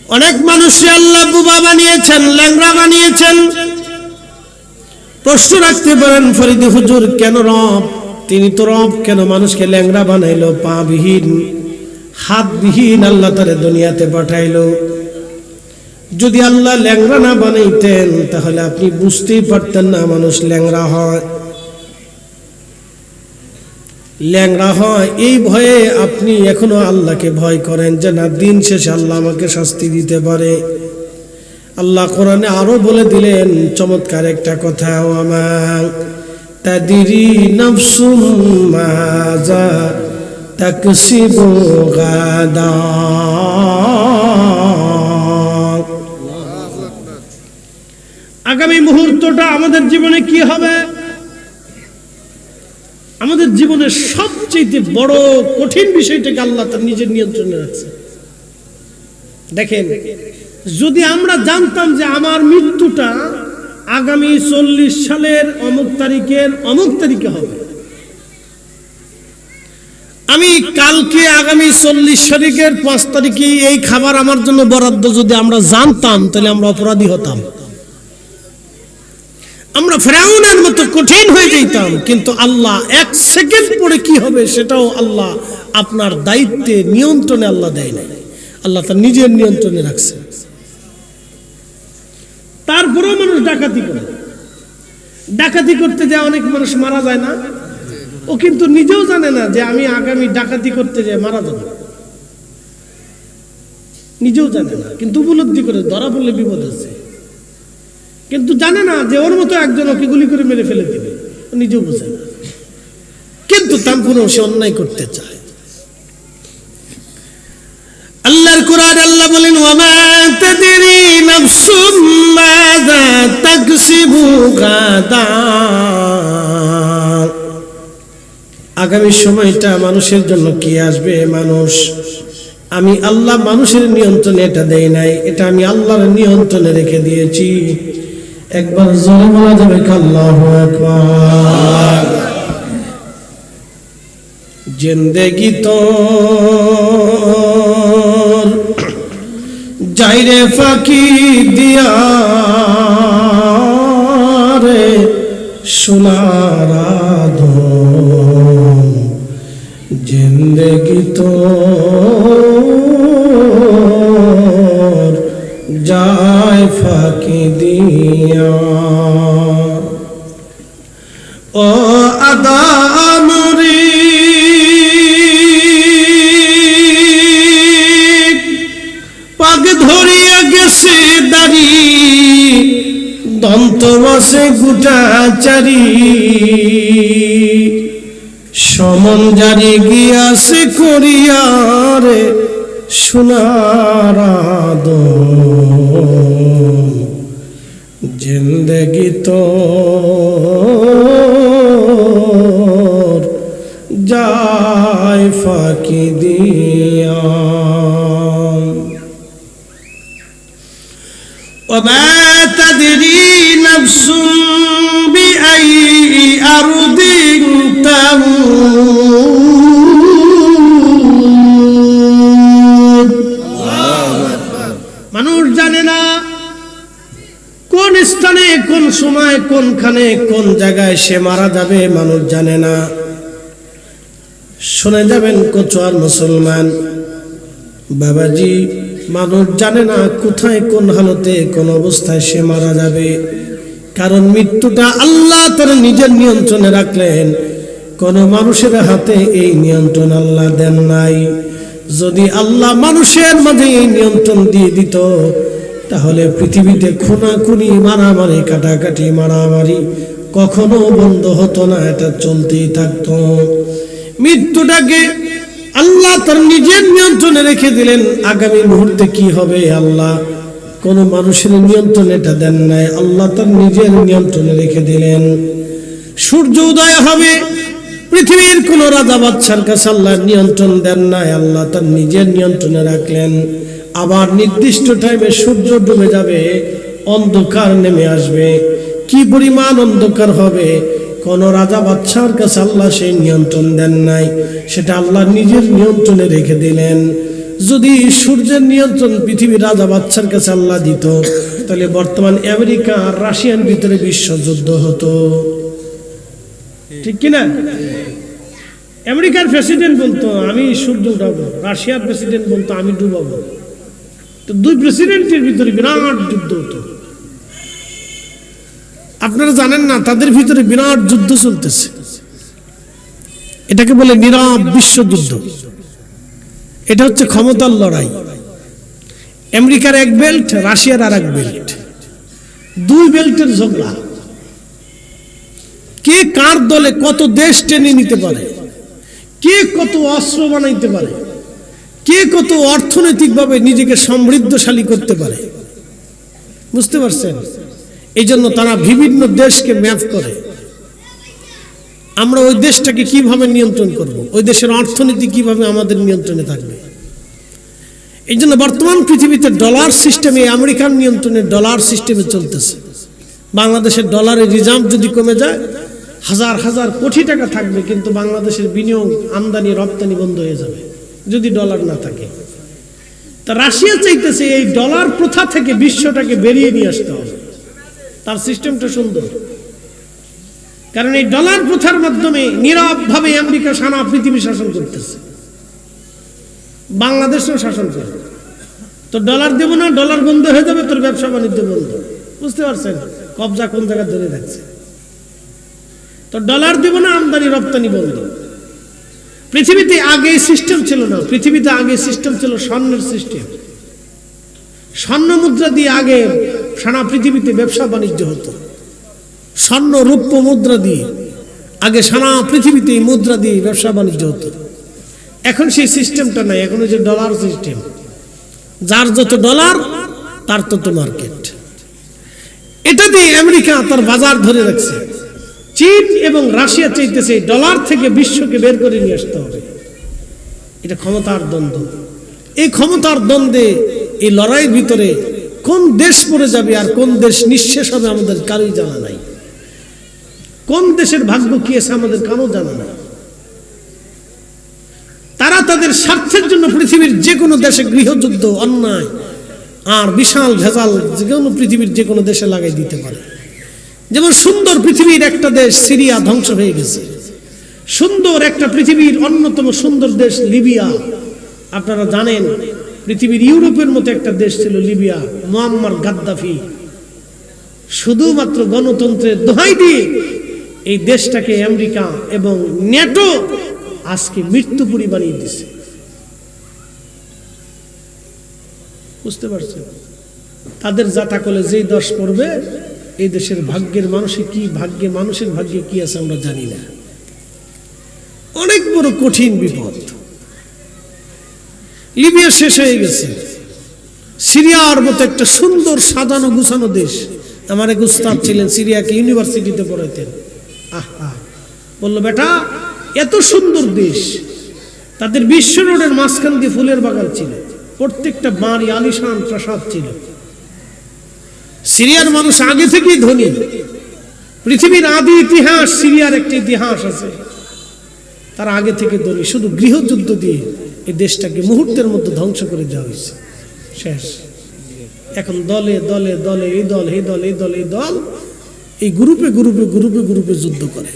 অনেক মানুষকে আল্লাহ বুবা বানিয়েছেন, ল্যাংড়া বানিয়েছেন। প্রশ্ন রাখতে পারেন ফরিদি হুজুর, কেন রব? তিনি তো রব, কেন মানুষকে ল্যাংড়া বানাইলো? পা বিহীন, হাত বিহীন আল্লাহ তারে দুনিয়াতে পাঠাইলো। যদি আল্লাহ ল্যাংড়া না বানাইতেন তাহলে আপনি বুঝতেই পারতেন না মানুষ ল্যাংড়া হয়। ল্যাংড়া হয় এই ভয়ে আপনি এখনো আল্লাহকে ভয় করেন যে না, দিন শেষে আল্লাহ আমাকে শাস্তি দিতে পারে। আল্লাহ কোরআনে আরো বলে দিলেন চমৎকার একটা কথা, ওয়ামা তাদরি নাফসুম মাজা তাকসিবু গাদা। আগামী মুহূর্তটা আমাদের জীবনে কি হবে? আমাদের জীবনের সবচেয়ে বড় কঠিন বিষয়টাকে আল্লাহ তার নিজের নিয়ন্ত্রণে রাখছে। দেখেন, যদি আমরা জানতাম যে আমার মৃত্যুটা আগামী 40 সালের অমুক তারিখের অমুক তারিখে হবে, আমি কালকে আগামী 40 তারিখের 5 তারিখে এই খাবার আমার জন্য বরাদ্দ, যদি আমরা জানতাম তাহলে আমরা অপরাধী হতাম, আমরা ফেরাউনের মতো কঠিন হয়ে যেতাম। কিন্তু আল্লাহ 1 সেকেন্ড পরে কি হবে সেটাও আল্লাহ আপনার দায়িত্বে, নিয়ন্ত্রণে আল্লাহ দেয় না, আল্লাহ তার নিজের নিয়ন্ত্রণে রাখছে। তারপরেও মানুষ ডাকাতি করে, ডাকাতি করতে যায় অনেক মানুষ মারা যায় না? ও কিন্তু নিজেও জানে না যে আমি আগামী ডাকাতি করতে যাই মারা যাব, নিজেও জানে না, কিন্তু উপলব্ধি করে ধরা পড়লে বিপদ আছে। কিন্তু জানে না যে ওর মতো একজন ওকে গুলি করে মেরে ফেলে দিবে, নিজেও বোঝে না, কিন্তু তারপরেও সে অন্যায় করতে চায়। আল্লাহর কোরআনে আল্লাহ বলেন, ওয়ামা তাদরি নাফসুম মাযা তাকসিবু গাদা। আগামী সময়টা মানুষের জন্য কি আসবে? মানুষ, আমি আল্লাহ মানুষের নিয়ন্ত্রণে এটা দেই নাই, এটা আমি আল্লাহর নিয়ন্ত্রণে রেখে দিয়েছি। একবার জোরে বলা যাবে আল্লাহু আকবার। জিন্দেগি তো যাইরে ফাঁকি দিয়া রে সোনার আধন, জিন্দেগি তো যায় ফাঁকি দিয়া। ও আদামরি পাগ ধরিয়া গেছে দাড়ি, দন্ত বসে গুটাচারি, সমন জারি গিয়াছে করিয়া রে সোনার আদম, জিন্দেগি তো যায় ফাঁকি দিয়া। ওমা তাদরি নাফসুম বিআই আরদিন তামুত। মানুষ জানে না কোন স্থানে, কোন সময়, কোনখানে, কোন জায়গায় সে মারা যাবে, মানুষ জানে না। শুনে যাবেন কচুয়ার মুসলমান বাবাজি, মানুষ জানে না কোথায়, কোন হালতে, কোন অবস্থায় সে মারা যাবে। কারণ মৃত্যুটা আল্লাহ তার নিজের নিয়ন্ত্রণে রাখলেন, কোন মানুষের হাতে এই নিয়ন্ত্রণ আল্লাহ দেন নাই। যদি আল্লাহ মানুষের মাঝে এই নিয়ন্ত্রণ দিয়ে দিত তাহলে পৃথিবীতে খুনাখুনি, মারামারি, কাটাকাটি, মারামারি কখনো বন্ধ হতো না, এটা চলতেই থাকতো। মৃত্যুটাকে আল্লাহ তার নিজের নিয়ন্ত্রণে রেখে দিলেন। আগামী মুহূর্তে কি হবে আল্লাহ কোন মানুষের নিয়ন্ত্রণে এটা দেন নাই, আল্লাহ তার নিজের নিয়ন্ত্রণে রেখে দিলেন। সূর্য উদয় হবে, পৃথিবীর কোন রাজা বাদশার কাছে আল্লাহ নিয়ন্ত্রণ দেন নাই, আল্লাহ তার নিজের নিয়ন্ত্রণে রাখলেন। আবার নির্দিষ্ট টাইমে সূর্য ডুবে যাবে, অন্ধকার নেমে আসবে। কি পরিমাণ অন্ধকার হবে, কোন রাজা বাদশার কাছে আল্লাহ সেই নিয়ন্ত্রণ দেন নাই, সেটা আল্লাহ নিজের নিয়ন্ত্রণে রেখে দিলেন। যদি সূর্যের নিয়ন্ত্রণ পৃথিবীর রাজা বাচ্চার কাছে আল্লাহ দিত, তাহলে বর্তমান আমেরিকা আর রাশিয়ার ভিতরে বিশ্বযুদ্ধ হতো, ঠিক কিনা? আমেরিকার প্রেসিডেন্ট বলতো আমি সূর্য উঠাবো, রাশিয়ার প্রেসিডেন্ট বলতো আমি ডুবাবো। তো দুই প্রেসিডেন্টের ভিতরে বিরাট যুদ্ধ হতো। আপনারা জানেন না, তাদের ভিতরে বিরাট যুদ্ধ চলতেছে। এটাকে বলে নীরব বিশ্বযুদ্ধ। এটা হচ্ছে ক্ষমতার লড়াই। আমেরিকার এক বেল্ট, রাশিয়ার আর এক বেল্ট, দুই বেল্টের ঝগড়া। কে কার দলে কত দেশ টেনে নিতে পারে, কে কত অস্ত্র বানাইতে পারে, কে কত অর্থনৈতিকভাবে নিজেকে সমৃদ্ধশালী করতে পারে, বুঝতে পারছেন? এই জন্য তারা বিভিন্ন দেশকে ম্যাপ করে। আমরা ওই দেশটাকে কিভাবে নিয়ন্ত্রণ করব, ওই দেশের অর্থনীতি কিভাবে আমাদের নিয়ন্ত্রণে থাকবে। এই জন্য বর্তমান পৃথিবীতে ডলার সিস্টেমে, আমেরিকান নিয়ন্ত্রণে ডলার সিস্টেমে চলতেছে। বাংলাদেশের ডলারের রিজার্ভ যদি কমে যায়, হাজার হাজার কোটি টাকা থাকবে, কিন্তু বাংলাদেশের বিনিয়োগ, আমদানি রপ্তানি বন্ধ হয়ে যাবে যদি ডলার না থাকে। তা রাশিয়া চাইতেছে এই ডলার প্রথা থেকে বিশ্বটাকে বেরিয়ে নিয়ে আসতে হবে। তার সিস্টেমটা সুন্দর, কারণ এই ডলার প্রথার মাধ্যমে নীরবভাবে আমেরিকা সারা পৃথিবী শাসন করতেছে, বাংলাদেশও শাসন করে। তো ডলার দেব না, ডলার বন্ধ হয়ে যাবে, তোর ব্যবসা বাণিজ্য বন্ধ। বুঝতে পারছেন কবজা কোন জায়গায় ধরে রাখছে? তো ডলার দেব না, আমদানি রপ্তানি বন্ধ। পৃথিবীতে আগে সিস্টেম ছিল না, পৃথিবীতে আগে সিস্টেম ছিল স্বর্ণের সিস্টেম। স্বর্ণ মুদ্রা দিয়ে আগে সারা পৃথিবীতে ব্যবসা বাণিজ্য হতো। স্বর্ণ রৌপ্য মুদ্রা দিয়ে আগে সারা পৃথিবীতে এই মুদ্রা দিয়ে ব্যবসা বাণিজ্য হতো। এখন সেই সিস্টেমটা নাই, এখন হচ্ছে ডলার সিস্টেম। যার যত ডলার তার তত মার্কেট। এটা দিয়ে আমেরিকা তার বাজার ধরে রাখছে। চীন এবং রাশিয়া চাইতেছে ডলার থেকে বিশ্বকে বের করে নিয়ে আসতে হবে। এটা ক্ষমতার দ্বন্দ্ব। এই ক্ষমতার দ্বন্দ্বে, এই লড়াইয়ের ভিতরে কোন দেশ পড়ে যাবে আর কোন দেশ নিঃশেষ হবে আমাদের কারোই জানা নাই। কোন দেশের ভাগ্য কি আছে আমাদের কারো জানা নাই। তারা তাদের স্বার্থের জন্য পৃথিবীর যে কোনো দেশে গৃহযুদ্ধ, অন্যায় আর বিশাল ভেজাল যে কোনো পৃথিবীর যে কোনো দেশে লাগাই দিতে পারে। যেমন সুন্দর পৃথিবীর একটা দেশ সিরিয়া ধ্বংস হয়ে গেছে। সুন্দর একটা পৃথিবীর অন্যতম সুন্দর দেশ লিবিয়া। আপনারা জানেন পৃথিবীর ইউরোপের মতো একটা দেশ ছিল লিবিয়া। মুয়াম্মার গাদ্দাফি শুধুমাত্র গণতন্ত্রের দোহাই দিয়ে এই দেশটাকে আমেরিকা এবং ন্যাটো আজকে মৃত্যুপুরী বানিয়ে দিছে। বুঝতে পারছেন? তাদের জাতাকলে যেই দশ পড়বে, এই দেশের ভাগ্যের মানুষের কি ভাগ্যে, মানুষের ভাগ্যে কি আছে আমরা জানি না। অনেক বড় কঠিন বিপদ। লিবিয়া শেষ হয়ে গেছে। সিরিয়ার মতো একটা সুন্দর সাজানো গুছানো দেশ। আমার এক উস্তাদ ছিলেন, সিরিয়াকে ইউনিভার্সিটিতে পড়াইতেন। আহা, বললো বেটা এত সুন্দর দেশ, তাদের বিশ্ব রোডের মাঝখান দিয়ে ফুলের বাগান ছিল, প্রত্যেকটা বাড়ি আলিশান প্রাসাদ ছিল। সিরিয়ার মানুষ আগে থেকেই ধনী। পৃথিবীর আদি ইতিহাস, সিরিয়ার একটা ইতিহাস আছে। তারা আগে থেকে ধনী, শুধু গৃহযুদ্ধ দিয়ে এই দেশটাকে মুহূর্তের মধ্যে ধ্বংস করে দেওয়া হয়েছে। শেষ। এখন দলে দলে দলে এই দল, এই দল, এই দল, এই দল, এই গ্রুপে গ্রুপে গ্রুপে গ্রুপে যুদ্ধ করে।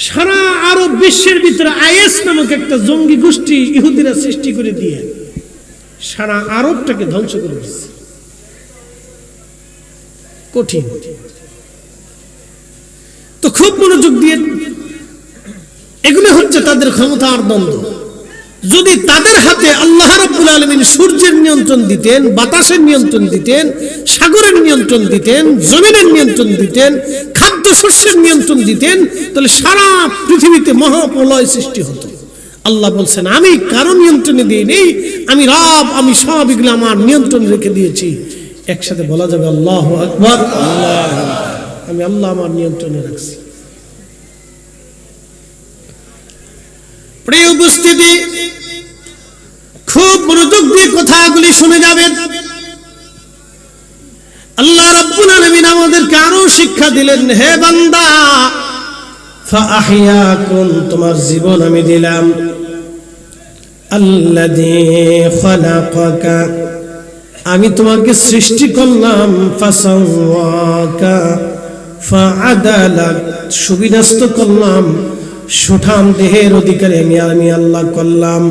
সারা আরব বিশ্বের ভিতরে আইএস নামক একটা জঙ্গি গোষ্ঠী ইহুদিরা সৃষ্টি করে দিয়ে সারা আরবটাকে ধ্বংস করে দিচ্ছে। কঠিন। তো খুব মনোযোগ দিয়ে, এগুলো হচ্ছে তাদের ক্ষমতার দ্বন্দ্ব। যদি তাদের হাতে আল্লাহ রাব্বুল আলামিন সূর্যের নিয়ন্ত্রণ দিতেন, বাতাসের নিয়ন্ত্রণ দিতেন, সাগরের নিয়ন্ত্রণ দিতেন, জমিনের নিয়ন্ত্রণ দিতেন, খাদ্য শস্যের নিয়ন্ত্রণ দিতেন, তাহলে সারা পৃথিবীতে মহাপ্রলয় সৃষ্টি হতো। আল্লাহ বলছেন আমি কারো নিয়ন্ত্রণে দিইনি, আমি রব, আমি সব এগুলো আমার নিয়ন্ত্রণ রেখে দিয়েছি। একসাথে বলা যাবে আল্লাহু আকবার। আমি আল্লাহ আমার নিয়ন্ত্রণে রাখছি। প্রিয় উপস্থিতি, খুব মনোযোগ দিয়ে কথাগুলি শুনে যাবেন। আল্লাহ রাব্বুল আলামিন আমাদেরকে আরো শিক্ষা দিলেন, হে বান্দা ফাআহইয়াকুম, তোমার জীবন আমি দিলাম, আল্লাযী খালাকাকা, আমি তোমাকে সৃষ্টি করলাম, ফাসাওয়াকা ফাআদালাক, সুবিন্যস্ত করলাম, সুঠাম দেহের অধিকারী আমি আল্লাহ করলাম,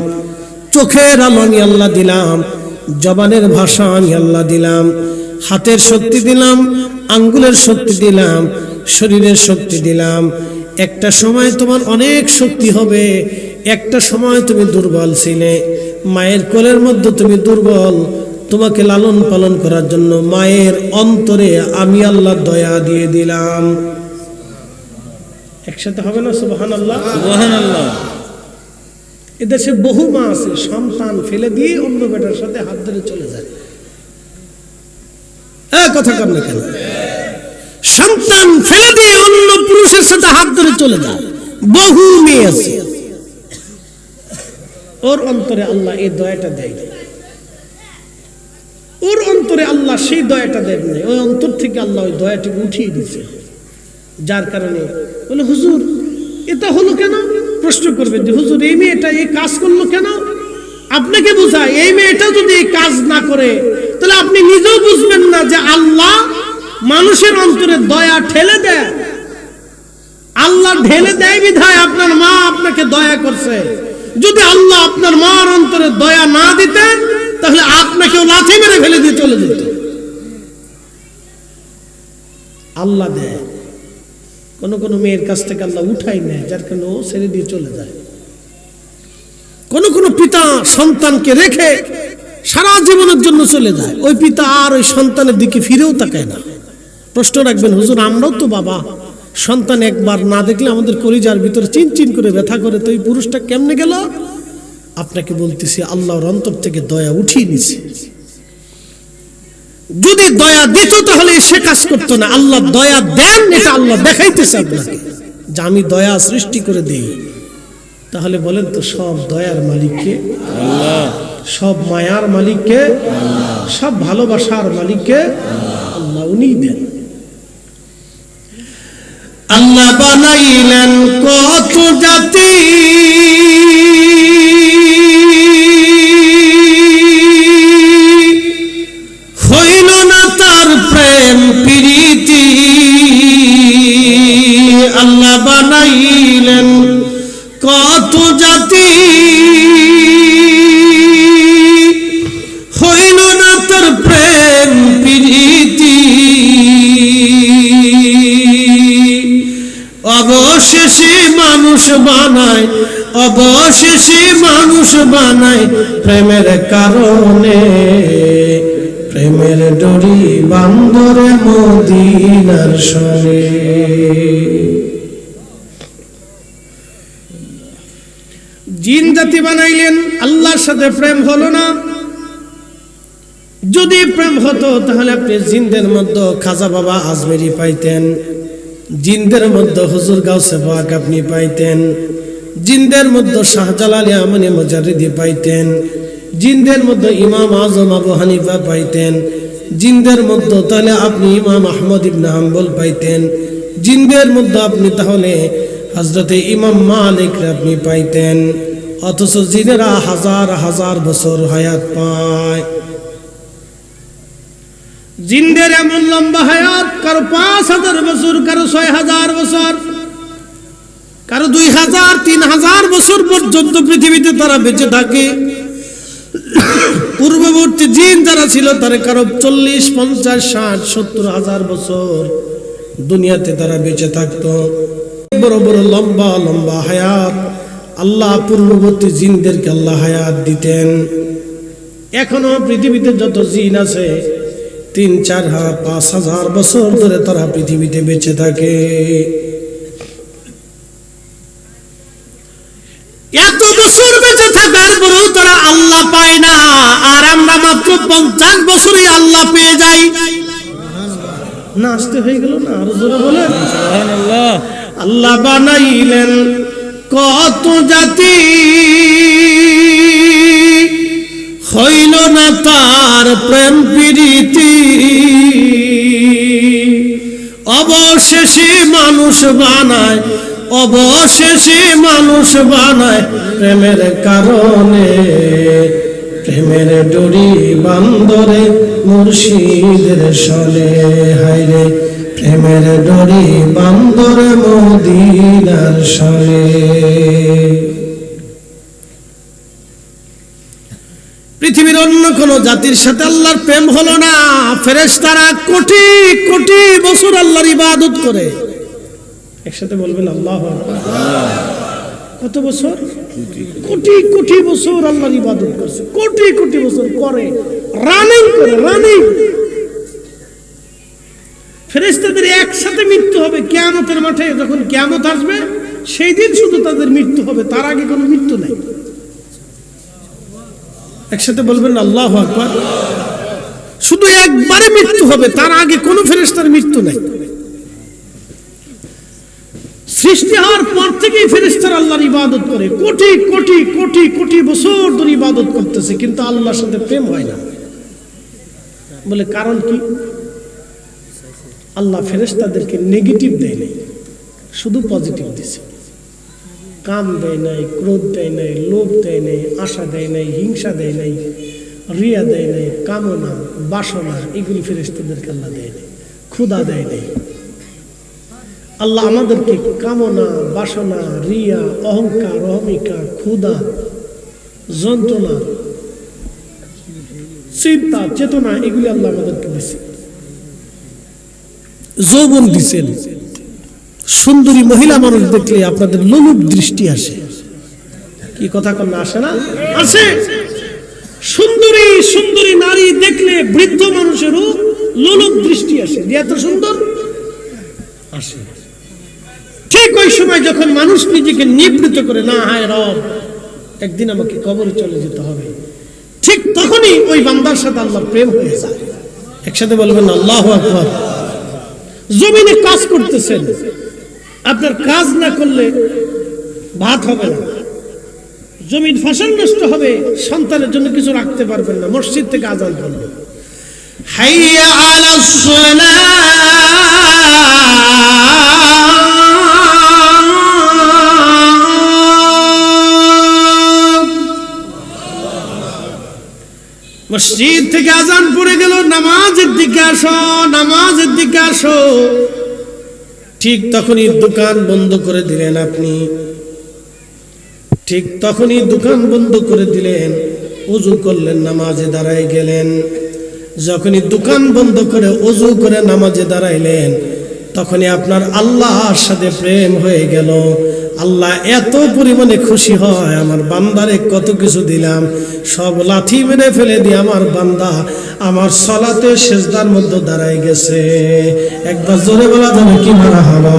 চোখের আলো আমি আল্লাহ দিলাম, জবানের ভাষা আমি আল্লাহ দিলাম, হাতের শক্তি দিলাম, আঙ্গুলের শক্তি দিলাম, শরীরের শক্তি দিলাম। একটা সময় তোমার অনেক শক্তি হবে, একটা সময় তুমি দুর্বল ছিলে, মায়ের কোলের মধ্যে তুমি দুর্বল, তোমাকে লালন পালন করার জন্য মায়ের অন্তরে আমি আল্লাহ দয়া দিয়ে দিলাম। একসাথে হবে না সুবহানাল্লাহ? সুবহানাল্লাহ। এদেশে বহু মা আছে সন্তান ফেলে দিয়ে অন্য বেটার সাথে হাত ধরে চলে যায়। কথা কর না কেন? সন্তান ফেলে দিয়ে অন্য পুরুষের সাথে হাত ধরে চলে যায়, বহু মেয়ে আছে। ওর অন্তরে আল্লাহ এই দয়াটা দেয়, ওর অন্তরে আল্লাহ সেই দয়াটা দেয় না, ওই অন্তর থেকে আল্লাহ ওই দয়াটাকে উঠিয়ে দিচ্ছে। যার কারণে বলে হুজুর এটা হলো কেন? প্রশ্ন করবে যে হুজুর এই মেয়েটা এই কাজ করলো কেন? আপনাকে বোঝায় এই মেয়েটা যদি এই কাজ না করে তাহলে আপনি নিজেও বুঝবেন না যে আল্লাহ মানুষের অন্তরে দয়া ঠেলে দেয়। আল্লাহ ঢেলে দেয় বিধায় আপনার মা আপনাকে দয়া করছে। যদি আল্লাহ আপনার মার অন্তরে দয়া না দিতেন তাহলে আপনাকেও লাথি মেরে ফেলে দিয়ে চলে যেত। আল্লাহ দেয়, কোন মেয়ের কাছ থেকে আল্লাহ উঠাই নেয়, যার কারণে ও ছেড়ে দিয়ে চলে যায়। কোন পিতা সন্তানকে রেখে সারা জীবনের জন্য চলে যায়, ওই পিতা আর ওই সন্তানের দিকে ফিরেও তাকায় না। প্রশ্ন রাখবেন হুজুর আমরাও তো বাবা, সন্তান একবার না দেখলে আমাদের কলিজার ভিতরে চিনচিন করে ব্যথা করে, তো এই পুরুষটা কেমনে গেল? আপনাকে বলতেছি আল্লাহর অন্তর থেকে দয়া উঠিয়ে নিছে। যদি দয়া দিত তাহলে সে কাজ করতো না। আল্লাহ দয়া দেন, এটা আল্লাহ দেখাইতেছে আপনাকে যে আমি দয়া সৃষ্টি করে দেই। তাহলে বলেন তো সব দয়ার মালিককে আল্লাহ, সব মায়ার মালিককে আল্লাহ, সব ভালোবাসার মালিককে আল্লাহ, উনি দেন। আল্লাহ বানাইলেন কত জাতি, হইল না তার প্রেম প্রীতি। আল্লাহ বানাইলেন কত জাতি, হইল না তার প্রেম প্রীতি। অবশেষে মানুষ বানায়, অবশেষে মানুষ বানায় প্রেমের কারণে। প্রেমের ডরি বান্দরে মদিনার সনে। জিন জাতি বানাইলেন, আল্লাহর সাথে প্রেম হলো না। যদি প্রেম হতো তাহলে আপনি জিনদের মধ্যে খাজা বাবা আজমেরি পাইতেন, জিনদের মধ্যে হুজুর গাউসে পাক আপনি পাইতেন, জিনদের মধ্যে শাহজালাল আমনে মুজাররিদি পাইতেন, জিনদের মধ্যে ইমাম আজম আবু হানিফা পাইতেন, জিনদের মধ্যে তাহলে আপনি ইমাম আহমদ ইবনে হাম্বল পাইতেন, জিনদের মধ্যে আপনি তাহলে হযরতে ইমাম মালিক আপনি পাইতেন। অথচ জিনেরা হাজার হাজার বছর হায়াত পায়। জিনদের এমন লম্বা হায়াত, কারো ৫,০০০ বছর, কারো ৬,০০০ বছর, কারো ২,০০০, ৩,০০০ বছর পর্যন্ত পৃথিবীতে তারা বেঁচে থাকে। পূর্ববর্তী জিন যারা ছিল তারা কারো ৪০, ৫০, ৬০, ৭০,০০০ বছর দুনিয়াতে তারা বেঁচে থাকতো। বড় বড় লম্বা লম্বা হায়াত আল্লাহ পূর্ববর্তী জিনদেরকে আল্লাহ হায়াত দিতেন। এখনো পৃথিবীতে যত জিন আছে ৩, ৪, ৫,০০০ বছর ধরে তারা পৃথিবীতে বেঁচে থাকে। এত বছর বেঁচে থাকার পরেও তারা আল্লাহ পায় না, আর আমরা মাত্র ৫০ বছরই আল্লাহ পেয়ে যাই। না আসতে হয়ে গেল না, আরো জোরে বলেন সুবহানাল্লাহ। আল্লাহ বানাইলেন কত জাতি, হইল না তার প্রেম প্রীতি। অবশেষে মানুষ বানায়, অবশেষে মানুষ বানায় প্রেমের কারণে, প্রেমের ডোরি বান্দরে মুর্শিদের সনে, হায়রে প্রেমের ডোরি বান্দরে মদিনার সনে। পৃথিবীর অন্য কোন জাতির সাথে আল্লাহর প্রেম হলো না। ফেরেশতারা কোটি কোটি বছর আল্লাহর ইবাদত করে। একসাথে বলবেন আল্লাহু আকবার। কত বছর? কোটি কোটি বছর আল্লাহর ইবাদত করছে, কোটি কোটি বছর করে, রানিং করে, রানিং। ফেরেশতাদের একসাথে মৃত্যু হবে কিয়ামতের মাঠে। যখন কিয়ামত আসবে সেই দিন শুধু তাদের মৃত্যু হবে, তার আগে কোনো মৃত্যু নাই। একসাথে বলবেন আল্লাহু আকবার। শুধু একবারে মৃত্যু হবে, তার আগে কোনো ফেরেশতার মৃত্যু নাই। সৃষ্টি হওয়ার পর থেকেই ফেরেশতারা আল্লাহর ইবাদত করে, কোটি কোটি কোটি কোটি বছর ধরে ইবাদত করতেছে, কিন্তু আল্লাহর সাথে প্রেম হয় না। বলে কারণ কি? আল্লাহ ফেরেশতাদেরকে নেগেটিভ দেয় নাই, শুধু পজিটিভ দিছে। কাম দেয় নাই, ক্রোধ দেয় নাই, লোভ দেয় নাই, আশা দেয় নাই, হিংসা দেয় নাই, রিয়া দেয় নাই, কামনা বাসনা এগুলি ফেরেশতাদেরকে আল্লাহ দেয় নাই, ক্ষুধা দেয় নাই। আল্লাহ আমাদেরকে কামনা বাসনা রিয়া অহংকার অহমিকা ক্ষুধা যন্ত্রণা চিন্তা চেতনা এগুলি আল্লাহ আমাদেরকে দিয়েছে। যৌবন দিছেন। সুন্দরী মহিলা মানুষ দেখলে আপনাদের লোলুপ দৃষ্টি আসে। কি কথা কন্যা আসে না? আসে। সুন্দরী সুন্দরী নারী দেখলে বৃদ্ধ মানুষেরও লোলুপ দৃষ্টি আসে। এত সুন্দর আসে। ঠিক ওই সময় যখন মানুষ নিজেকে নিবৃত করে, না হায় রব একদিন আমাকে কবরে চলে যেতে হবে, ঠিক তখনই ওই বান্দার সাথে আল্লাহর প্রেম হয়ে যায়। একসাথে বলবেন আল্লাহু আকবার। জমিনে কাজ করতেছেন, আপনার কাজ না করলে ভাত হবে না, জমির ফসল নষ্ট হবে, সন্তানের জন্য কিছু রাখতে পারবেন না, মসজিদ থেকে আযান করবে, হাইয়া আলাস সালাহ, মসজিদ থেকে আযান পড়ে গেল, নামাজের দিকে আসো, নামাজের দিকে আসো। ঠিক তখনই দোকান বন্ধ করে দিলেন আপনি, ঠিক তখনই দোকান বন্ধ করে দিলেন, ওযু করলেন, নামাজে দাঁড়ায় গেলেন। যখনই দোকান বন্ধ করে ওযু করে নামাজে দাঁড়াইলেন, তখনই আপনার আল্লাহর সাথে প্রেম হয়ে গেল। আল্লাহ এত পরিমাণে খুশি হয়, আমার বান্দারে কত কিছু দিলাম, সব লাথি মেরে ফেলে দিয়ে আমার বান্দা আমার সালাতে সিজদার মধ্যে দাঁড়ায় গেছে। একবার জোরে বলা যাবে কি মারহাবা।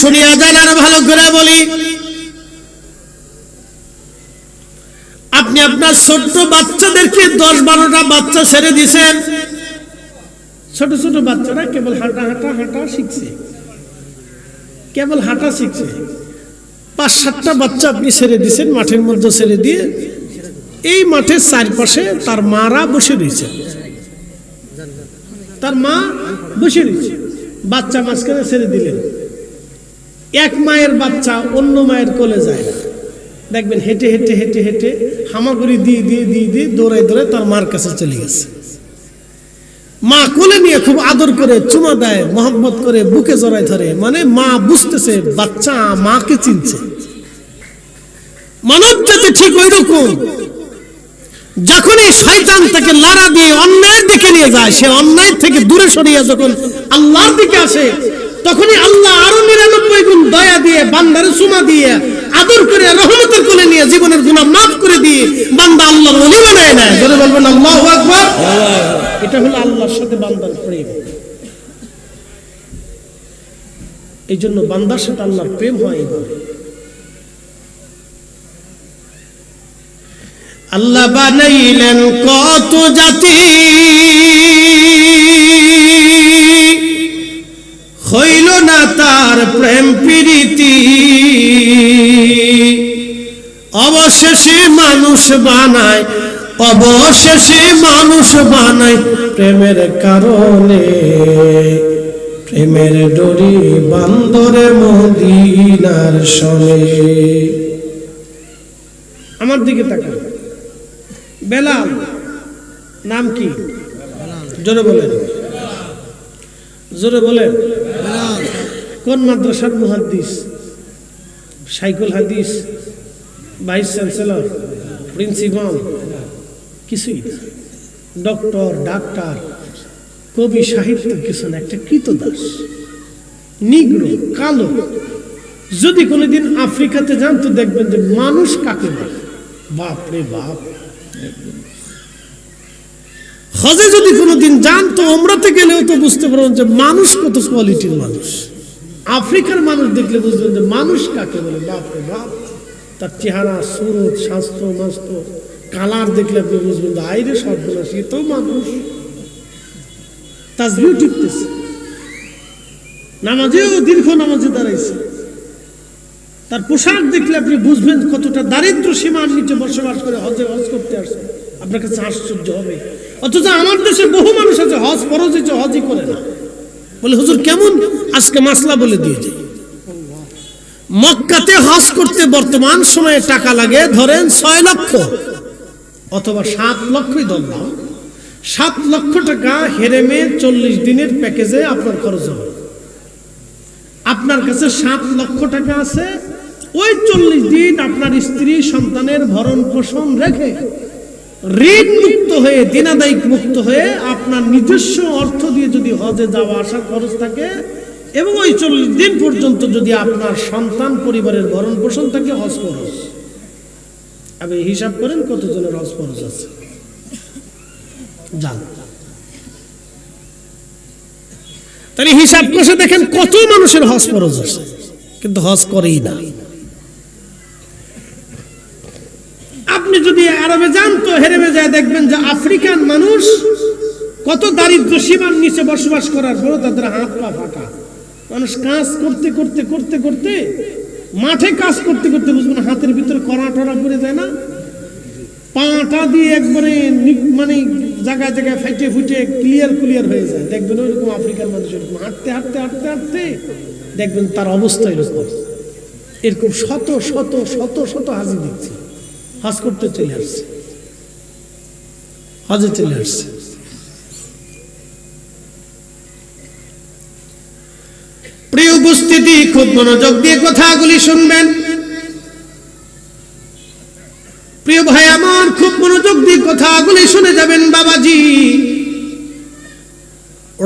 শুনিয়া যান, আর ভালো করে বলি, আপনি আপনার ছোট্ট বাচ্চাদেরকে 10-12টা বাচ্চা ছেড়ে দিয়েছেন, ছোট ছোট বাচ্চারা কেবল হাঁটা হাঁটা হাঁটা শিখছে, কেবল হাঁটা শিখছে। 5-7টা বাচ্চা আপনি ছেড়ে দিয়েছেন, মাঠের মধ্যে ছেড়ে দিয়ে, এই মাঠের চারপাশে তার মারা বসে রয়েছে, তার মা বসে রয়েছে, বাচ্চা মাঝখানে ছেড়ে দিলেন। এক মায়ের বাচ্চা অন্য মায়ের কোলে যায় না, দেখবেন হেঁটে হেঁটে হেঁটে হেঁটে হামাগুড়ি দিয়ে দিয়ে দিয়ে দিয়ে দৌড়ায় দৌড়ায় তার মার কাছে চলে গেছে। মা কোলে নিয়ে খুব আদর করে চুমা দেয়, মহব্বত করে বুকে জড়ায় ধরে, মানে মা বুঝতেছে বাচ্চা মাকে চিনছে। মানব জাতি ঠিক ওই রকম, যখনই শয়তান তাকে লাড়া দিয়ে অন্যায়ের দিকে নিয়ে যায়, সে অন্যায় থেকে দূরে সরিয়ে যখন আল্লাহর দিকে আসে, তখনই আল্লাহ আরো 99 গুণ দয়া দিয়ে বান্দারে চুমা দিয়ে আদর করে রহমতের কোলে নিয়ে জীবনের গুনাহ মাফ করে দিয়ে বান্দা আল্লাহর ওলি বানায় নেয়। জোরে বলবেন আল্লাহু আকবার। এটা হলো আল্লাহর সাথে বান্দার প্রেম। এই জন্য বান্দার সাথে আল্লাহর প্রেম হয় এইভাবে। আল্লাহ বানাইলেন কত জাতি, হইল না তার প্রেম প্রীতি, অবশেষে মানুষ বানায় অবশেষে মানুষ বানাই প্রেমের কারণে, প্রেমের ডোরি বান্দরে মদিনার শোনে। আমার দিকে তাকান, বেলাল নাম কি? জোরে বলেন, জোরে বলেন। কোন মাদ্রাসার মুহাদ্দিস? শাইখুল হাদিস, ভাইস চ্যান্সেলর, প্রিন্সিপাল? কিছুই না। ডক্টর, ডাক্তার, কবি, সাহিত্য কিছু না, একটা কৃতদাস, নিগ্রো, কালো। যদি কোনোদিন আফ্রিকাতে যান তো দেখবেন যে মানুষ কাকে বলে। বাপ রে বাপ। হজে যদি কোনোদিন যান তো ওমরাতে গেলেও তো বুঝতে পারবেন যে মানুষ কত কোয়ালিটির মানুষ। আফ্রিকার মানুষ দেখলে বুঝবেন যে মানুষ কাকে বলে। বাপ রে বাপ। তার চেহারা, সুরত, স্বাস্থ্য, মাস্ত, কালার দেখলে আপনি বুঝবেন যে আইরে সর্বনাশ, এ তো মানুষ। তাসবিহ টিপতেছে, নামাজেও দীর্ঘ নামাজে দাঁড়াইছে। তার পোশাক দেখলে আপনি বুঝবেন কতটা দারিদ্র সীমার নিচে বসবাস করে হজ করতে আসছে। আপনার কাছে আশ্চর্য হবে। অথচ আমার দেশে বহু মানুষ আছে হজ ফরজ হয়েছে, হজই করে না। বলে হুজুর কেমন? আজকে মাসলা বলে দিয়ে যাই। মক্কাতে হজ করতে বর্তমান সময়ে টাকা লাগে ধরেন 6 লক্ষ অথবা 7 লক্ষই ধরলাম। 7 লক্ষ টাকা হেরেমে 40 দিনের প্যাকেজে আপনার খরচ হবে। আপনার কাছে 7 লক্ষ টাকা আছে, ওই 40 দিন আপনার স্ত্রী সন্তানের ভরণ পোষণ রেখে ঋণ মুক্ত হয়ে, দিনাদায়িক মুক্ত হয়ে আপনার নিজস্ব অর্থ দিয়ে যদি হজে যাওয়া আসার খরচ থাকে এবং ওই 40 দিন পর্যন্ত যদি আপনার সন্তান পরিবারের ভরণ পোষণ থাকে, হজ খরচ। আপনি হিসাব করেন কতজনের হজ খরচ আছে জান। তাহলে হিসাব করে দেখেন কত মানুষের হজ খরচ আছে, কিন্তু হজ করেই না। আপনি যদি আরবে যান তো হেরেমে যায় দেখবেন যে আফ্রিকান মানুষ কত দারিদ্র সীমার নিচে বসবাস করার পর তাদের হাত পা ফাঁকা। মানুষ কাজ করতে করতে করতে করতে, মাঠে কাজ করতে করতে বুঝবেন হাতের ভিতরে কড়া টড়া পড়ে যায় না, পাটা দিয়ে একবারে মানে জায়গায় জায়গায় ফাইটে ফুটে ক্লিয়ার হয়ে যায়। দেখবেন ওইরকম আফ্রিকার মানুষ এরকম হাঁটতে হাঁটতে হাঁটতে হাঁটতে দেখবেন তার অবস্থা এরকম। এরকম শত শত শত শত হাজি দেখছি হজ করতে চলে আসছে, হজে চলে আসছে। প্রিয় উপস্থিতি, খুব মনোযোগ দিয়ে কথাগুলি শুনবেন। প্রিয় ভাই আমার, খুব মনোযোগ দিয়ে কথাগুলি শুনে যাবেন বাবাজি।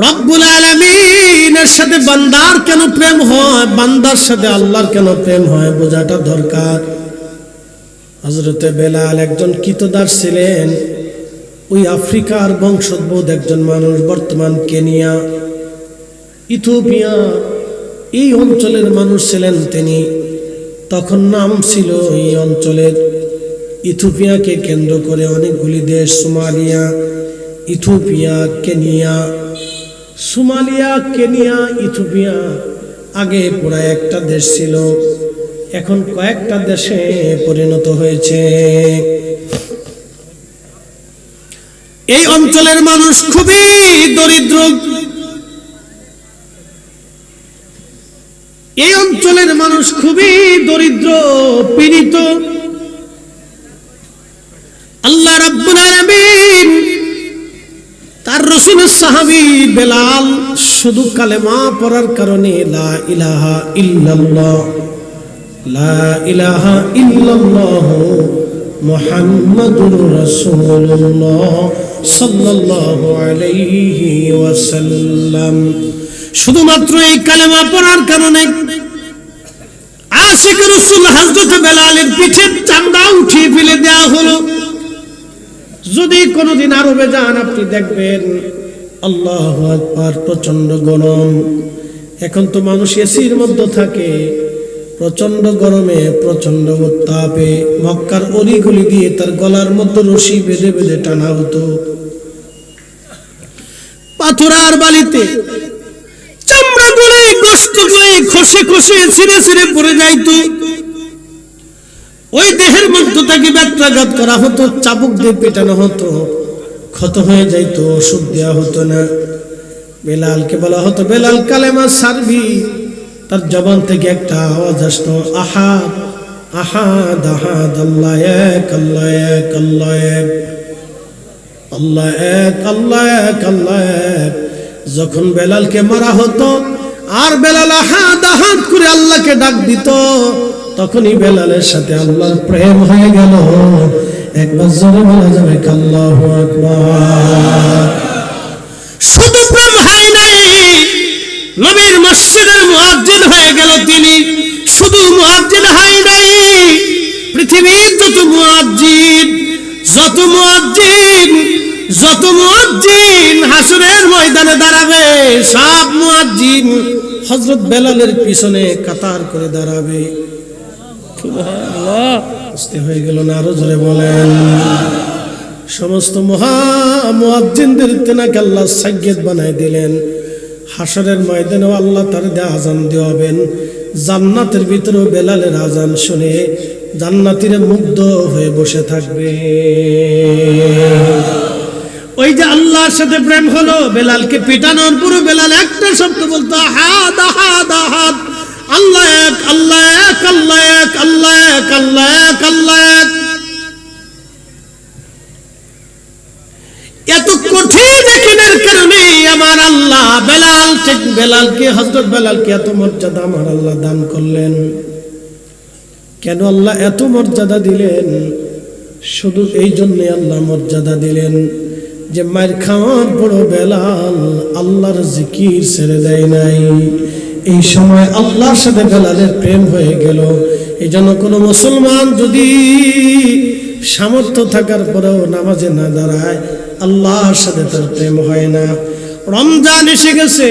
রব্বুল আলামিনের সাথে বান্দার কেন প্রেম হয়, বান্দার সাথে আল্লাহর কেন প্রেম হয় বোঝাটা দরকার। হযরতে বেলাল একজন কৃতদাস ছিলেন। ওই আফ্রিকার বংশোদ্ভূত একজন মানুষ, বর্তমান কেনিয়া, ইথিওপিয়া এই অঞ্চলের মানুষ ছিলেন তিনি। তখন নাম ছিল এই অঞ্চলের। ইথিওপিয়াকে কেন্দ্র করে অনেকগুলি দেশ, Somalia, Ethiopia, Kenya, Somalia, Kenya, Ethiopia আগে পুরা একটা দেশ ছিল, এখন কয়েকটা দেশে পরিণত হয়েছে। এই অঞ্চলের মানুষ খুবই দরিদ্র। এই অঞ্চলের মানুষ খুবই দরিদ্র, পীড়িত। আল্লাহ রাব্বুল আলামিন তার রাসূলের সাহাবী বেলাল শুধু কালেমা পড়ার কারণে লা ইলাহা ইল্লাল্লাহ, লা ইলাহা ইল্লাল্লাহ মুহাম্মাদুর রাসূলুল্লাহ সাল্লাল্লাহু আলাইহি ওয়াসাল্লাম, শুধুমাত্র এই কালেমা পড়ার কারণে আশিক রাসূল হযরত বেলালের পিঠের চামড়া উঠিয়ে ফেলে দেওয়া হলো। যদি কোনোদিন আরবে যান আপনি দেখবেন আল্লাহু আকবার, প্রচন্ড গরম। এখন তো মানুষ এসির মধ্যে থাকে, প্রচন্ড গরমে প্রচন্ড উত্তাপে মক্কার অলিগলি দিয়ে তার গলার মধ্যে রশি বেঁধে বেঁধে টানা হতো। পাথর বালিতে চামড়া গুলো গোশত গুলো খসে খসে ছিঁড়ে ছিঁড়ে পড়ে যাইতো। ওই দেহের মধ্য থেকে ব্যত্রাঘাত করা হতো, চাবুক দিয়ে পেটানো হতো, ক্ষত হয়ে যাইতো, ওষুধ দেওয়া হতো না। বেলালকে বলা হতো, বেলাল কালেমা সারবি। তার জবান থেকে একটা আওয়াজ আসতো, আহাদ আহাদ আহাদ, আল্লাহ এক, আল্লাহ এক, আল্লাহ এক, আল্লাহ এক, আল্লাহ এক, আল্লাহ এক। যখন বেলালকে মারা হতো আর বেলাল আহাদ আহাদ করে আল্লাহকে ডাক দিত, তখনই বেলালের সাথে আল্লাহর প্রেম হয়ে গেল। একবার জোরে বলা যাবে আল্লাহু আকবার। শুধু প্রেম হয় নাই, নবীর মসজিদের মুয়াজ্জিন হয়ে গেল তিনি। শুধু মুয়াজ্জিন হয় নাই, পৃথিবীর যত মুয়াজ্জিন হাসরের ময়দানে দাঁড়াবে, সব মুয়াজ্জিন হযরত বেলালের পিছনে কাতার করে দাঁড়াবে। সুবহানাল্লাহ, বুঝতে হয়ে গেল না? আরো জোরে বলেন। সমস্ত মুয়াজ্জিনদের তেনাকে আল্লাহ সাইয়্যিদ বানায় দিলেন। হাসরের ময়দানেও আল্লাহ তার আযান দেওয়াবেন। জান্নাতের ভিতরেও বেলালের আযান শুনে জান্নাতীরা মুগ্ধ হয়ে বসে থাকবে। ওই যে আল্লাহর সাথে প্রেম হলো, বেলালকে পিটানোর পরে বেলাল একটা শব্দ বলতো, আহাদ আহাদ আহাদ, আল্লাহ এক, আল্লাহ এক, আল্লাহ এক, আল্লাহ এক, আল্লাহ এক, আল্লাহ এক। এত কঠিন একিনের কারণে আমার আল্লাহ বেলালকে হযরত বেলালকে এত মর্যাদা আমার আল্লাহ দান করলেন। কেন আল্লাহ এত মর্যাদা দিলেন? শুধু এই জন্য আল্লাহ মর্যাদা দিলেন যে মায়ের খাওয়ার বড় বেলাল আল্লাহর জিকির ছেড়ে দেয় নাই। এই সময় আল্লাহর সাথে বেলালের প্রেম হয়ে গেল। এই জন্য কোনো মুসলমান যদি সামর্থ্য থাকার পরেও নামাজে না দাঁড়ায়, আল্লাহর সাথে তার প্রেম হয় না। রমজান এসে গেছে,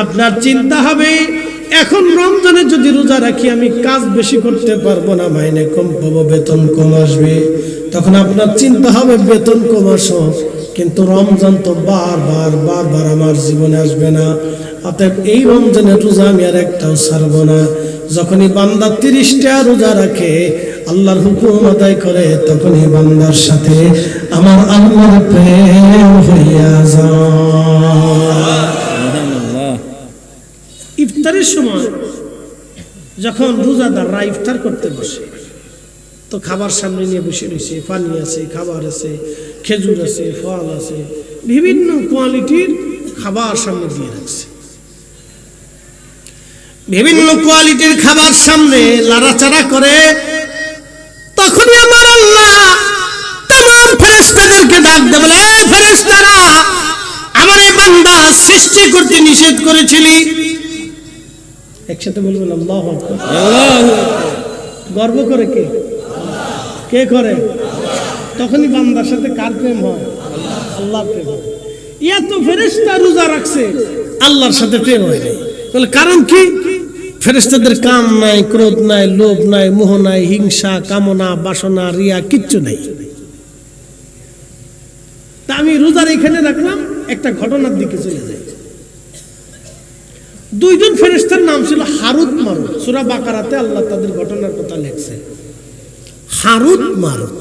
আপনার চিন্তা হবে এখন রমজানে যদি রোজা রাখি আমি কাজ বেশি করতে পারবো না, মাইনে কম পাবো, বেতন কম আসবে। তখন আপনার চিন্তা হবে বেতন কম আসো, কিন্তু রমজান তো বারবার আমার জীবনে আসবে না। অতএব এই রমজানের রোজা আমি আর একটাও ছাড়বো না। যখনই বান্দা 30টা রোজা রাখে, আল্লাহর হুকুম আদায় করে, তখনই বান্দার সাথে আমার আল্লাহর প্রেম হইয়া যায়। ইফতারের সময় যখন রোজাদাররা ইফতার করতে বসে, তো খাবার সামনে নিয়ে বসে রয়েছে, পানি আছে, খাবার আছে, খেজুর আছে, ফল আছে, বিভিন্ন কোয়ালিটির খাবার সামনে দিয়ে রাখছে। বিভিন্ন কোয়ালিটির খাবার সামনে লাড়াচাড়া করে, তখনই আমার আল্লাহ तमाम ফেরেশতাদেরকে ডাক দেয়, বলে এ ফেরেশতারা, আমার এই বান্দা সৃষ্টি করতে নিষেধ করেছিলি। একসাথে বলবেন আল্লাহু আকবার। আল্লাহু গর্ব করে কে? কে করে? তখনই বান্দার সাথে কার প্রেম হয়? আল্লাহর প্রেম হয়। এত ফেরেশতা রোজা রাখছে, আল্লাহর সাথে প্রেম হয় না। বলে কারণ কি? ফেরেশতাদের কাম নাই, ক্রোধ নাই, লোভ নাই, মোহ নাই, হিংসা, কামনা, বাসনা, রিয়া কিচ্ছু নাই। তা আমি রোজার এখানে রাখলাম, একটা ঘটনার দিকে চলে যাই। দুইজন ফেরেশতার নাম ছিল হারুত মারুত। সূরা বাকারাতে আল্লাহ তাদের ঘটনার কথা লিখছে, হারুত মারুত।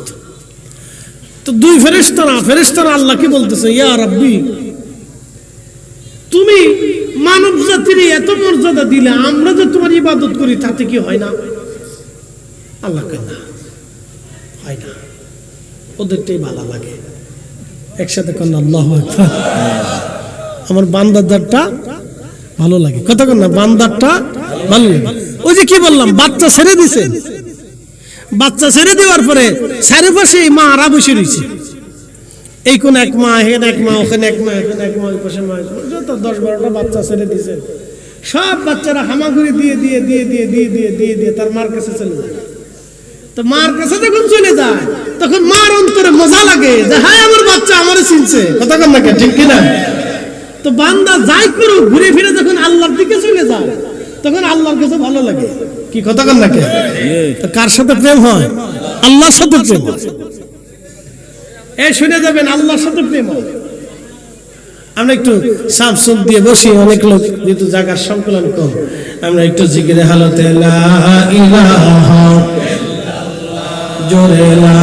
তো দুই ফেরেশতারা আল্লাহকে বলতেছে, ইয়া রাব্বি, তুমি মানব জাতির এত মর্যাদা দিলে, আমরা যে তোমার ইবাদত করি তাতে কি হয় না? আল্লাহ কেন হয় না? ওদেরটাই ভালো লাগে। একসাথে কোন আল্লাহু আকবার। আমার বান্দারটা ভালো লাগে, কথা কোন না, বান্দারটা ভালো লাগে। ওই যে কি বললাম, বাচ্চা ছেড়ে দিছে, বাচ্চা ছেড়ে দেওয়ার পরে চারিপাশে মা আরা বসে রয়েছে। এই কোন এক মা, এখানে এক মা, ওখানে এক মা, এখানে এক মা, ওই পাশে মা, যত 10-12টা বাচ্চা ছেড়ে দিছে। সব বাচ্চারা হামাগুড়ি দিয়ে দিয়ে দিয়ে দিয়ে দিয়ে দিয়ে দিয়ে দিয়ে তার মার কাছে চলে যায়। তো মার কাছে যখন চলে যায়, তখন মার অন্তরে মজা লাগে যে হ্যাঁ আমার বাচ্চা আমারে চিনছে, কথা কন না, ঠিক কিনা? তো বান্দা যাই করুক, ঘুরে ফিরে যখন আল্লাহর দিকে চলে যায়, তখন আল্লাহর কাছে ভালো লাগে। কি কথা কন না? তো কার সাথে প্রেম হয়? আল্লাহর সাথে প্রেম হয়। এই শুনে যাবেন, আল্লাহর সাথে প্রেম হয়। আমরা একটু সাফ সুফ দিয়ে বসি, অনেক লোক যেহেতু জায়গার সংকলন কম, আমরা একটু জিকিরে হালতে লা ইলাহা ইল্লাল্লাহ জোরে লা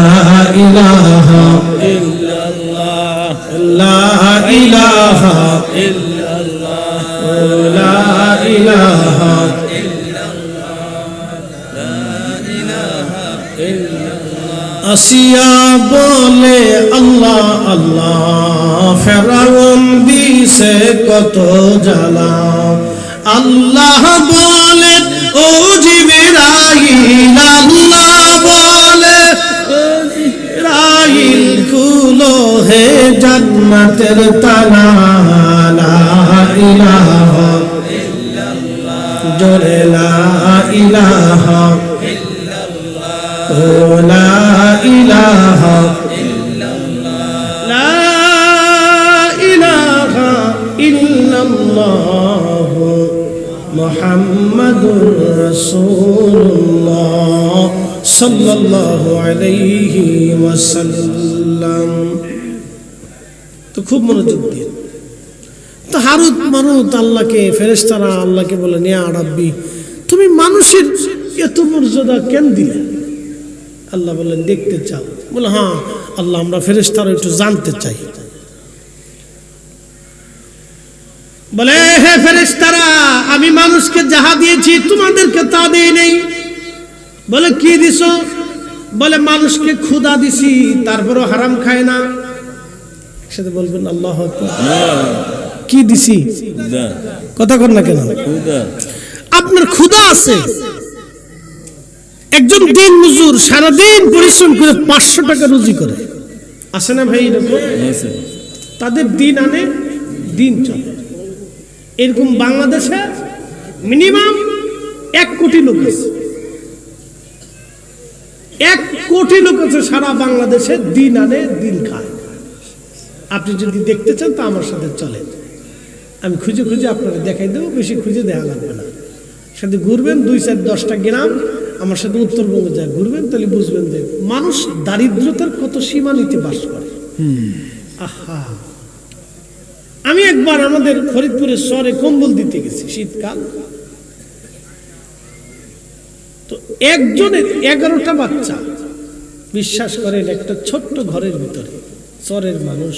ইলাহা ইল্লাল্লাহ লা ইলাহা ইল্লাল্লাহ লা ইলাহা আসিয়া বলে আল্লাহ আল্লাহ, ফেরাউন দিছে কত জ্বালা। আল্লাহ বলে ও জিবরাইল, আল্লাহ বলে ও জিবরাইল, খুলো হে জান্নাতের তালা। লা ইলাহা ইল্লাল্লাহ জোরে লা ইলাহা লা ইলাহা ইল্লাল্লাহ লা ইলাহা ইল্লাল্লাহ মুহাম্মাদুর রাসূলুল্লাহ সাল্লাল্লাহু আলাইহি ওয়াসাল্লাম। তো খুব মনোযোগ দিয়ে তো হারুত মারুত আল্লাহকে, ফেরেশতারা আল্লাহকে বলে, ইয়া রাব্বি, তুমি মানুষের এত মর্যাদা কেন দিলে? আল্লাহ বললেন, দেখতে চাও? বলে হ্যাঁ আল্লাহ, আমরা ফেরেশতারা একটু জানতে চাই। বলে হে ফেরেশতারা, আমি মানুষকে যাহা দিয়েছি তোমাদেরকে তা দেই নাই। বলে কি দিছো? বলে মানুষকে ক্ষুধা দিছি, তারপরও হারাম খায় না। একসাথে বলবেন আল্লাহু আকবার। কি দিছি? কথা কর না কেন? আপনার ক্ষুধা আছে। একজন দিন মজুর সারাদিন পরিশ্রম করে 500 টাকা রুজি করে, আসে না ভাই? এরকম তাদের দিন আনে দিন চলে। এরকম বাংলাদেশে মিনিমাম 1 কোটি লোক আছে। 1 কোটি লোক আছে সারা বাংলাদেশে, দিন আনে দিন খায়। আপনি যদি দেখতে চান তা আমার সাথে চলেন, আমি খুঁজে খুঁজে আপনারা দেখাই দেবো। বেশি খুঁজে দেখা লাগবে না, সাথে ঘুরবেন 2-4-10টা গ্রাম আমার সাথে উত্তরবঙ্গে যায় ঘুরবেন, তাহলে বুঝবেন যে মানুষ দারিদ্রতার কত সীমানিতে বাস করে। আহা, আমি একবার আমাদের ফরিদপুরের শহরে কম্বল দিতে গেছি, শীতকাল। তো একজনের 11টা বাচ্চা, বিশ্বাস করেন, একটা ছোট্ট ঘরের ভিতরে, শহরের মানুষ,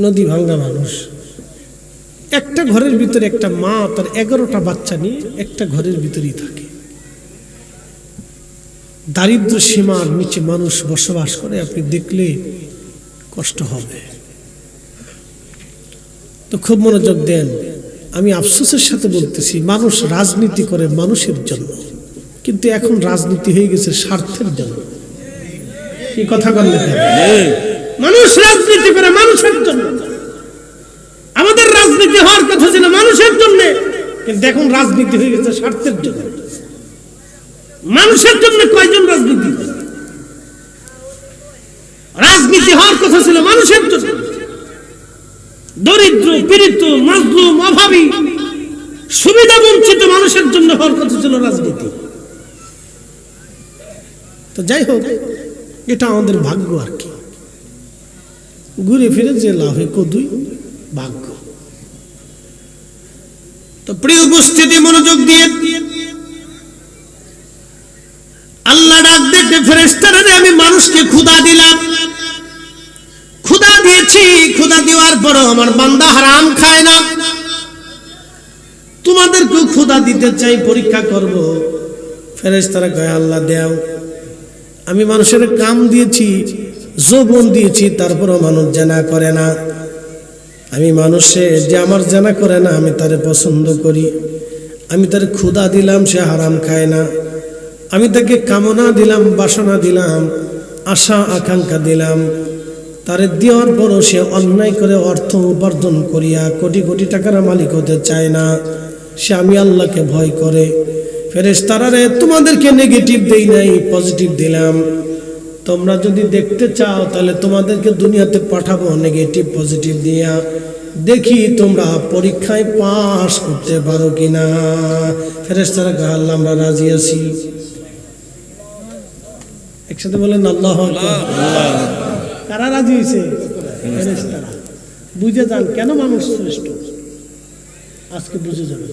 নদী ভাঙ্গা মানুষ, একটা ঘরের ভিতরে একটা মা তার 11টা বাচ্চা নিয়ে একটা ঘরের ভিতরেই থাকে। দারিদ্র সীমার নিচে মানুষ বসবাস করে, আপনি দেখলে কষ্ট হবে। তো খুব মনোযোগ দেন। আমি আফসোসের সাথে বলতেছি, মানুষ রাজনীতি করে মানুষের জন্য, কিন্তু এখন রাজনীতি হয়ে গেছে স্বার্থের জন্য। কি কথা বললেন? মানুষ রাজনীতি করে মানুষের জন্য। আমাদের রাজনীতি হওয়ার কথা ছিল মানুষের জন্য, কিন্তু এখন রাজনীতি হয়ে গেছে স্বার্থের জন্য। মানুষের জন্য কয়জন রাজনীতি করে? রাজনীতি হওয়ার কথা ছিল মানুষের জন্য। দরিদ্র, পীড়িত, মাজলুম, অভাবী, সুবিধা বঞ্চিত মানুষের জন্য হওয়ার কথা ছিল রাজনীতি। তো যাই হোক, এটা আমাদের ভাগ্য আর কি। ঘুরে ফিরে যে লাভে কদুই ভাগ্য। তো প্রিয় উপস্থিতি, মনোযোগ দিয়ে আল্লাহ ডাক দেখে ফেরেশতারা, আমি মানুষকে ক্ষুধা দিলাম, ক্ষুধা দিয়েছি, ক্ষুধা দেওয়ার পরও আমার বান্দা হারাম খায় না। তোমাদেরকেও ক্ষুধা দিতে চাই, পরীক্ষা করব। ফেরেশতারা কয়, আল্লাহ দেও। আমি মানুষের কাম দিয়েছি, যৌবন দিয়েছি, তারপরও মানুষ জেনা করে না। আমি মানুষে যে আমার জেনা করে না, আমি তারে পছন্দ করি। আমি তার ক্ষুধা দিলাম, সে হারাম খায় না। আমি তাকে কামনা দিলাম, বাসনা দিলাম, আশা আকাঙ্ক্ষা দিলাম, তারে দেওয়ার পরও সে অন্যায় করে অর্থ উপার্জন করিয়া কোটি কোটি টাকার মালিক হতে চায় না। সে আমি আল্লাহকে ভয় করে। ফেরেশতারা, তোমাদেরকে নেগেটিভ দেই নাই, পজিটিভ দিলাম। তোমরা যদি দেখতে চাও তাহলে তোমাদেরকে দুনিয়াতে পাঠাবো নেগেটিভ পজিটিভ দিয়া, দেখি তোমরা পরীক্ষায় পাস করতে পারো কিনা। ফেরেশতারা কয়, আল্লাহ আমরা রাজি আছি। একসাথে বলেন আল্লাহু আকবার। কারা রাজি হয়েছে? ফেরেশতারা। বুঝে যান কেন মানুষ শ্রেষ্ঠ, আজকে বুঝে যাবে।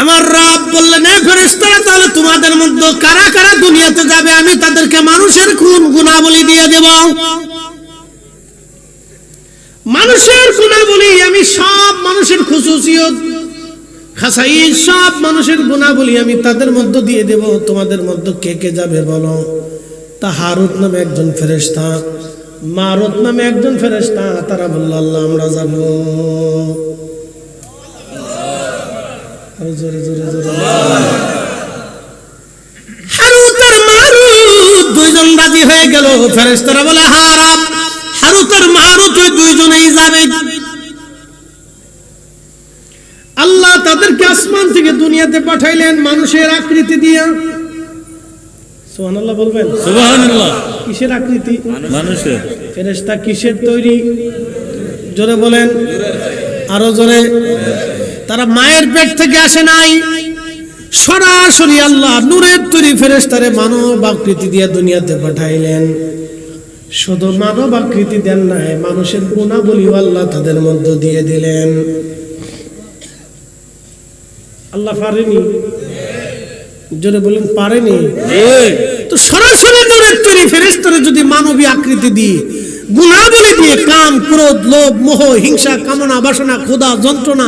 আমার রব বললেন, ফেরেশতারা তোমাদের মধ্যে কারা কারা দুনিয়াতে যাবে আমি তাদেরকে মানুষের গুণাবলী দিয়ে দেব। মানুষের গুণাবলী আমি সব মানুষের খুশুসিয়ত খাসাইস সব মানুষের গুণাবলী আমি তাদের মধ্যে দিয়ে দেব। তোমাদের মধ্যে কে কে যাবে বলো? তা হারুত নামে একজন ফেরেশতা, মারুত নামে একজন ফেরেশতা, তারা বলল আল্লাহ আমরা যাব। জোরে জোরে জোরে। হারুত আর মারুত দুইজন রাজি হয়ে গেল। ফেরেশতারা বলে হারুত আর মারুত ওই দুইজনেই যাবে। আল্লাহ তাদেরকে আসমান থেকে দুনিয়াতে পাঠাইলেন মানুষের আকৃতি দিয়া। সুবহানাল্লাহ বলবেন? সুবহানাল্লাহ। কিসের আকৃতি? মানুষের। ফেরেশতা কিসের তৈরি? জোরে বলেন, আরো জোরে। তারা মায়ের পেট থেকে আসে নাই, সরাসরি আল্লাহ নূরের তৈরি ফেরেশতারে মানব আকৃতি দিয়ে দুনিয়াতে পাঠাইলেন। শুধু মানব আকৃতি দেন নাই, মানুষের গুণাবলীও আল্লাহ তাদের মধ্যে দিয়ে দিলেন। আল্লাহ পারেনি? জোরে বলেন, পারেনি? তো সরাসরি নূরের তৈরি ফেরেশতারে যদি মানবী আকৃতি দিয়ে গুণাবলী দিয়ে কাম, ক্রোধ, লোভ, মোহ, হিংসা, কামনা, বাসনা, ক্ষুধা, যন্ত্রণা,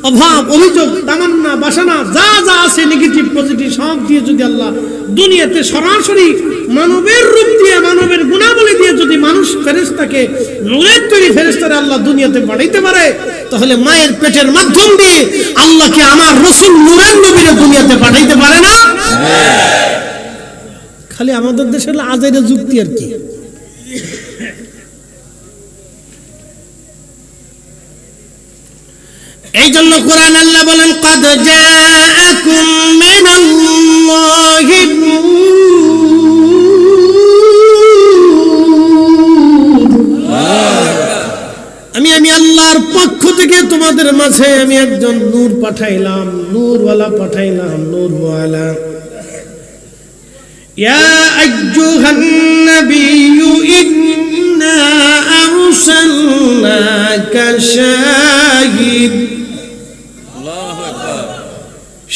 অভাব, অভিযোগ, তামান্না, বাসনা যা যা আছে নেগেটিভ পজিটিভ সব দিয়ে যদি আল্লাহ দুনিয়াতে সরাসরি মানবের রূপ দিয়ে মানবের গুণাবলী দিয়ে যদি মানুষ ফেরেশতাকে নূরের তৈরি ফেরেশতারে আল্লাহ দুনিয়াতে পাঠাইতে পারে, তাহলে মায়ের পেটের মাধ্যম দিয়ে আল্লাহকে আমার রাসূল নূরের নবীরে দুনিয়াতে পাঠাইতে পারে না? খালি আমাদের দেশের আজাইরা যুক্তি আর কি। এই জন্য কোরআন আল্লাহ বলেন قد جاءكم من الله আমি আল্লাহর পক্ষ থেকে তোমাদের মাঝে আমি একজন নূর পাঠাইলাম, নূরওয়ালা পাঠাইলাম, নূরওয়ালা। ইয়া আইয়ুহান নাবিয়্যু ইন্না আরসালনাকা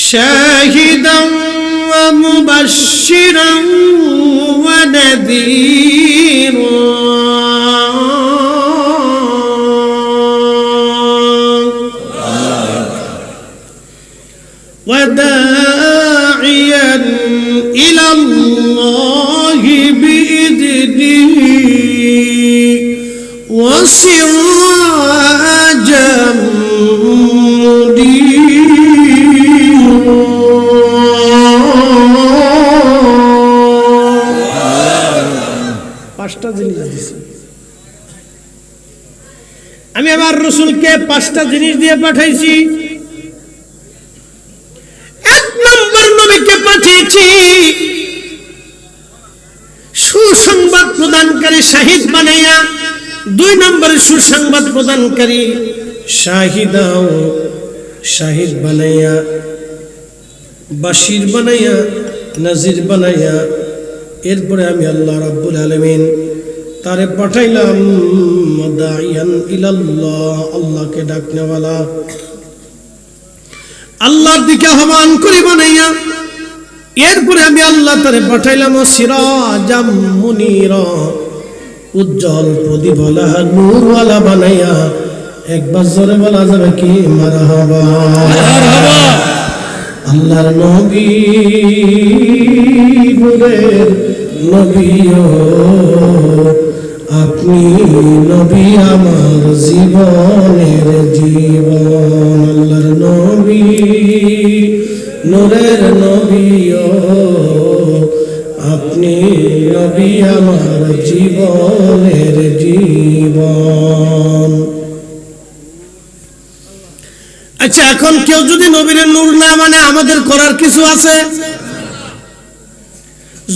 শাহিদান ওয়া মুবাশশিরান ওয়া নাযীরা ওয়া দাঈয়ান ইলাল্লাহি বিইذনিহি ওয়া সিরাজাম পাঁচটা জিনিস দিয়েছি আমি আমার রাসূলকে, পাঁচটা জিনিস দিয়ে পাঠাইছি। এক নম্বর নবীকে পাঠিয়েছি সুসংবাদ প্রদানকারী, শাহিদ বানাইয়া। দুই নম্বরে সুসংবাদ প্রদানকারী, শাহিদাও শাহিদ বানাইয়া, বাশির বানাইয়া, নাজির বানাইয়া। এরপরে আমি আল্লাহ রাব্বুল আলামিন তারে পাঠাইলাম দাইয়ান ইলাল্লাহ, আল্লাহকে ডাকনেওয়ালা, আল্লাহর দিকে আহ্বান করি বানাইয়া। এরপরে আমি আল্লাহ তারে পাঠাইলাম সিরাজাম মুনীরা, উজ্জ্বল প্রদীপওয়ালা, নূরওয়ালা বানাইয়া। একবার জোরে বলা যাবে কি মারহাবা? আল্লাহর নবী নূরের নবী, আপনি নবী আমার জীবনের জীবন। আল্লাহর নবী নূরের নবী, আপনি নবী আমার জীবনের জীবন। আচ্ছা, এখন কেউ যদি নবীর নূর না মানে আমাদের করার কিছু আছে?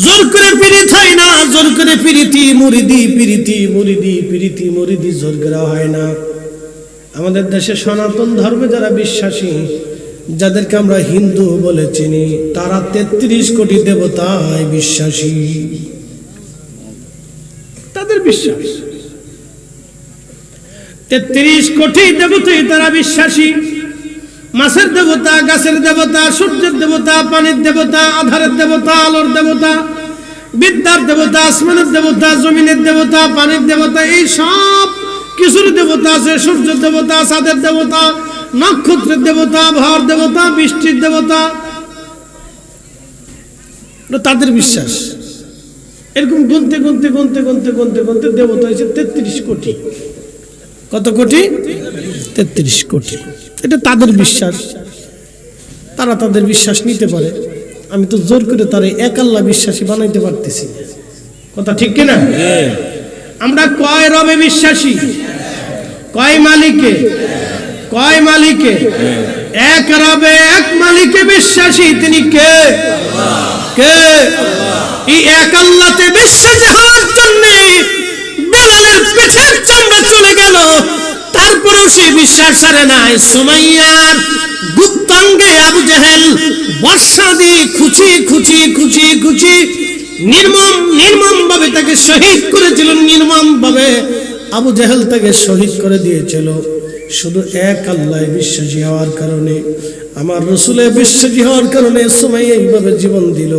জোর করে পীড়িত হয় না, জোর করে পীড়িতি মুরিদি, পীড়িতি মুরিদি, পীড়িতি মুরিদি জোর করা হয় না। আমাদের দেশে সনাতন ধর্মে যারা বিশ্বাসী, যাদেরকে আমরা হিন্দু বলে চিনি, তারা ৩৩ কোটি দেবতায় বিশ্বাসী। তাদের বিশ্বাস ৩৩ কোটি দেবতায় তারা বিশ্বাসী। মাছের দেবতা, গাছের দেবতা, সূর্যের দেবতা, পানির দেবতা, আধারের দেবতা, আলোর দেবতা, বিদ্যার দেবতা, আসমানের দেবতা, জমিনের দেবতা, পানির দেবতা, এই সব কিছুর দেবতা আছে। সূর্যের দেবতা, চাঁদের দেবতা, নক্ষত্রের দেবতা, ভর দেবতা, বৃষ্টির দেবতা, তাদের বিশ্বাস। এরকম গুনতে গুনতে গুনতে গুনতে গুনতে গুনতে দেবতা হয়েছে 33 কোটি। কত কোটি? 33 কোটি। এটা তাদের বিশ্বাস, তারা তাদের বিশ্বাস নিতে পারে। আমি তো জোর করে তারা এক আল্লাহ বিশ্বাসী বানাইতে পারতেছি। কথা ঠিক কিনা? আমরা কয় রবে বিশ্বাসী? কয় মালিকে? কয় মালিকে? এক রবে, এক মালিকে বিশ্বাসী। তিনি কে? কে? এই এক আল্লাহতে বিশ্বাসী হওয়ার জন্য বেলালের পিঠের চামড়া চলে গেল, তারপরেও সেই বিশ্বাস ছাড়ে নাই। সুমাইয়ার গুপ্তাঙ্গে আবু জেহেল বর্ষা দিয়ে খুচি খুচি খুচি খুচি নির্মম ভাবে তাকে শহীদ করেছিল। নির্মম ভাবে আবু জেহেল তাকে শহীদ করে দিয়েছিল। শুধু এক আল্লাহ বিশ্বাসী হওয়ার কারণে, আমার রসুলে বিশ্বাসী হওয়ার কারণে সুমাইয়া এইভাবে জীবন দিল।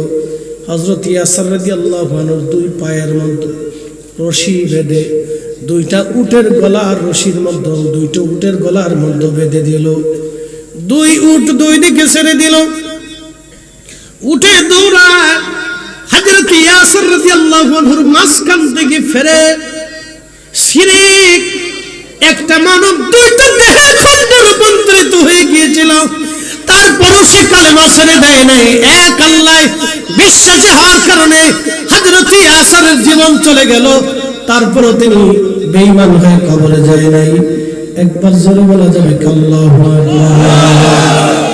হযরত ইয়াসির রাদিয়াল্লাহু আনহুর 2 পায়ের মধ্যে রশি বেঁধে, 2টা উটের গলার রশির মধ্যে, 2টা উটের গলার মধ্যে বেঁধে দিল। 2 উট 2 দিকে ছেড়ে দিল। উঠে দৌড়ায় হযরত ইয়াসির রাদিয়াল্লাহু আনহুর মাঝখান থেকে ফেরে শিরিক একটা মানব 2টা দেহে খণ্ডে রূপান্তরিত হয়ে গিয়েছিল। তারপরও সে কালেমা ছেড়ে দেয় নাই। এক আল্লাহ বিশ্বাসী হওয়ার কারণে হযরত ইয়াসিরের জীবন চলে গেল, তারপরও তিনি বেঈমান হয়ে কবরে যায় নাই। একবার জোরে বলা যাবে আল্লাহু আকবার।